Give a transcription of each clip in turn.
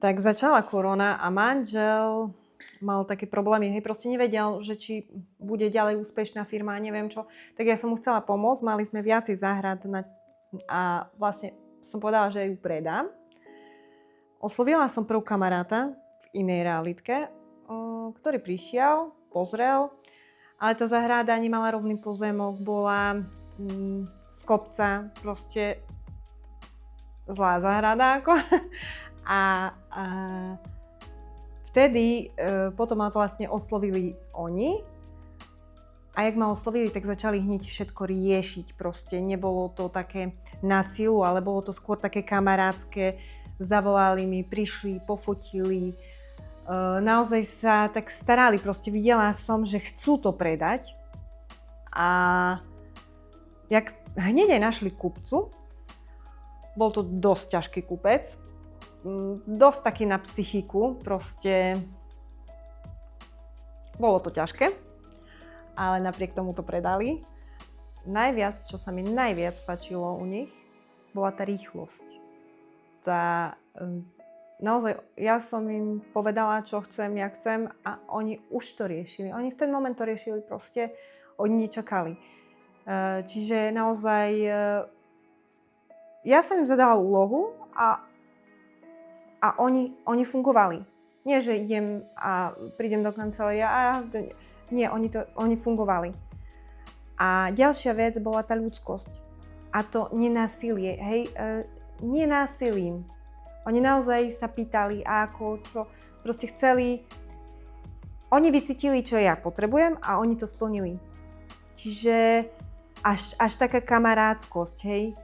Tak začala korona a manžel mal také problémy, hej, proste nevedel, že či bude ďalej úspešná firma, neviem čo. Tak ja som mu chcela pomôcť, mali sme viacej záhrad a vlastne som povedala, že ju predám. Oslovila som prvú kamaráta v inej realitke, ktorý prišiel, pozrel, ale tá záhrada nemala rovný pozemok, bola z kopca, proste zlá záhrada ako. A vtedy potom ma vlastne oslovili oni a jak ma oslovili, tak začali hneď všetko riešiť. Proste nebolo to také na silu, ale bolo to skôr také kamarátske. Zavolali mi, prišli, pofotili. Naozaj sa tak starali. Proste videla som, že chcú to predať. A jak hneď aj našli kupcu, bol to dosť ťažký kupec. Dosť taký na psychiku, proste bolo to ťažké, ale napriek tomu to predali. Najviac, čo sa mi najviac páčilo u nich, bola tá rýchlosť. Naozaj, ja som im povedala, čo chcem, ja chcem a oni už to riešili. Oni v ten moment to riešili proste, oni nečakali. Čiže naozaj, ja som im zadala úlohu a oni fungovali. Nie, že idem a prídem do kancelária nie, oni fungovali. A ďalšia vec bola tá ľudskosť. A to nenásilie, hej, nie násilím. Oni naozaj sa pýtali, ako, čo, proste chceli. Oni vycítili, čo ja potrebujem a oni to splnili. Čiže až taká kamarátskosť, hej.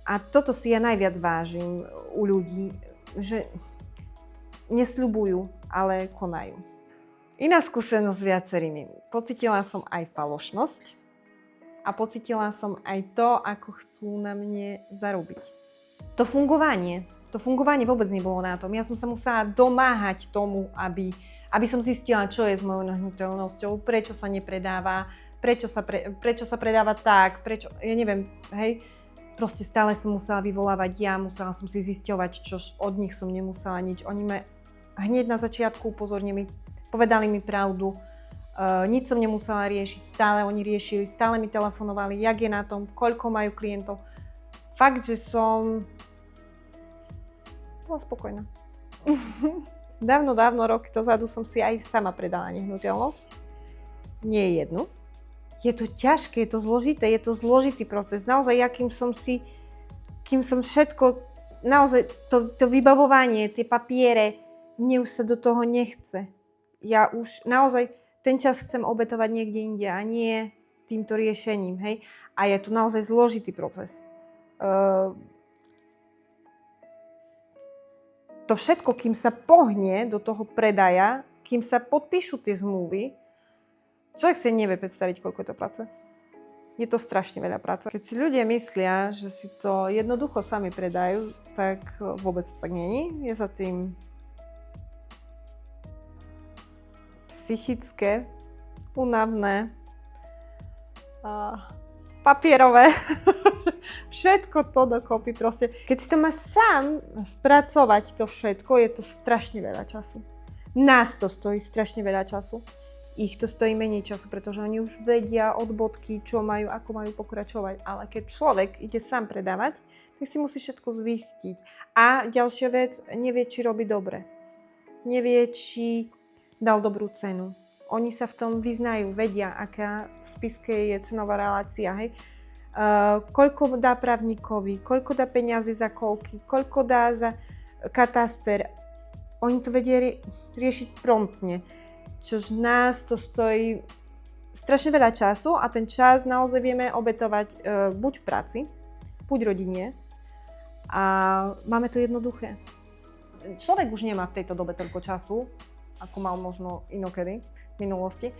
A toto si ja najviac vážim u ľudí, že nesľubujú, ale konajú. Iná skúsenosť s viacerými. Pocítila som aj falošnosť a pocítila som aj to, ako chcú na mne zarobiť. To fungovanie vôbec nebolo na tom. Ja som sa musela domáhať tomu, aby som zistila, čo je s mojou nehnuteľnosťou, prečo sa nepredáva, prečo sa predáva tak, prečo, ja neviem, hej. Proste stále som musela vyvolávať musela som si zisťovať, čo od nich som nemusela nič. Oni ma hneď na začiatku upozornili, povedali mi pravdu, nič som nemusela riešiť, stále oni riešili, stále mi telefonovali, jak je na tom, koľko majú klientov. Fakt, že som bola spokojná. Dávno, roky dozadu som si aj sama predala nehnuteľnosť. Nie jednu. Je to ťažké, je to zložité, je to zložitý proces. Naozaj, kým som všetko, naozaj to vybavovanie, tie papiere, mne už sa do toho nechce. Ja už naozaj ten čas chcem obetovať niekde inde a nie týmto riešením, hej. A je to naozaj zložitý proces. To všetko, kým sa pohne do toho predaja, kým sa podpíšu tie zmluvy, človek si nevie predstaviť, koľko je to práce. Je to strašne veľa práce. Keď si ľudia myslia, že si to jednoducho sami predajú, tak vôbec to tak není. Je za tým psychické, únavné, papierové. Všetko to dokopy proste. Keď si to má sám spracovať to všetko, je to strašne veľa času. Nás to stojí strašne veľa času. Ich to stojí menej času, pretože oni už vedia od bodky, čo majú, ako majú pokračovať. Ale keď človek ide sám predávať, tak si musí všetko zistiť. A ďalšia vec, nevie, či robí dobre. Nevie, či dal dobrú cenu. Oni sa v tom vyznajú, vedia, aká v spiske je cenová relácia. Hej? Koľko dá právnikovi, koľko dá peňazí za kolky, koľko dá za kataster. Oni to vedia riešiť promptne. Čož nás to stojí strašne veľa času a ten čas naozaj vieme obetovať buď v práci, buď rodine a máme to jednoduché. Človek už nemá v tejto dobe toľko času, ako mal možno inokedy v minulosti.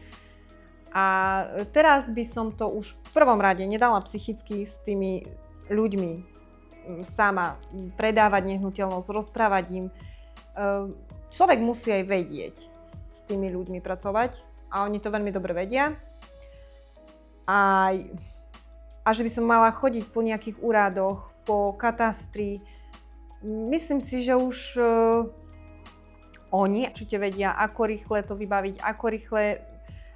A teraz by som to už v prvom rade nedala psychicky s tými ľuďmi sama predávať nehnuteľnosť, rozprávať im. Človek musí aj vedieť s tými ľuďmi pracovať a oni to veľmi dobre vedia. A že by som mala chodiť po nejakých úradoch, po katastri, myslím si, že už Oni určite vedia, ako rýchle to vybaviť, ako rýchle.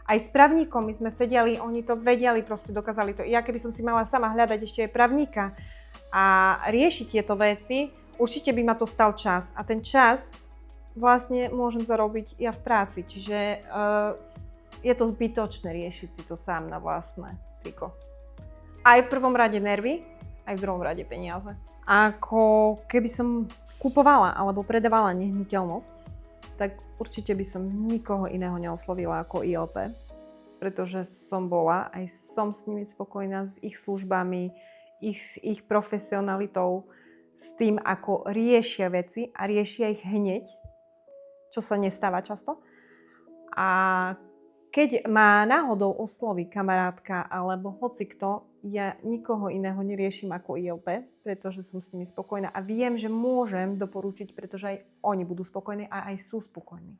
Aj s právnikom my sme sedeli, oni to vedeli, proste dokázali to. Ja keby som si mala sama hľadať ešte aj právnika a riešiť tieto veci, určite by ma to stal čas. A ten čas vlastne môžem zarobiť ja v práci. Čiže je to zbytočné riešiť si to sám na vlastné triko. Aj v prvom rade nervy, aj v druhom rade peniaze. Ako keby som kupovala alebo predávala nehnuteľnosť, tak určite by som nikoho iného neoslovila ako ILP, pretože som bola, aj som s nimi spokojná, s ich službami, ich profesionalitou, s tým, ako riešia veci a riešia ich hneď, čo sa nestáva často. A keď ma náhodou osloví kamarátka alebo hocikto, ja nikoho iného neriešim ako ILP, pretože som s nimi spokojná a viem, že môžem doporučiť, pretože aj oni budú spokojní a aj sú spokojní.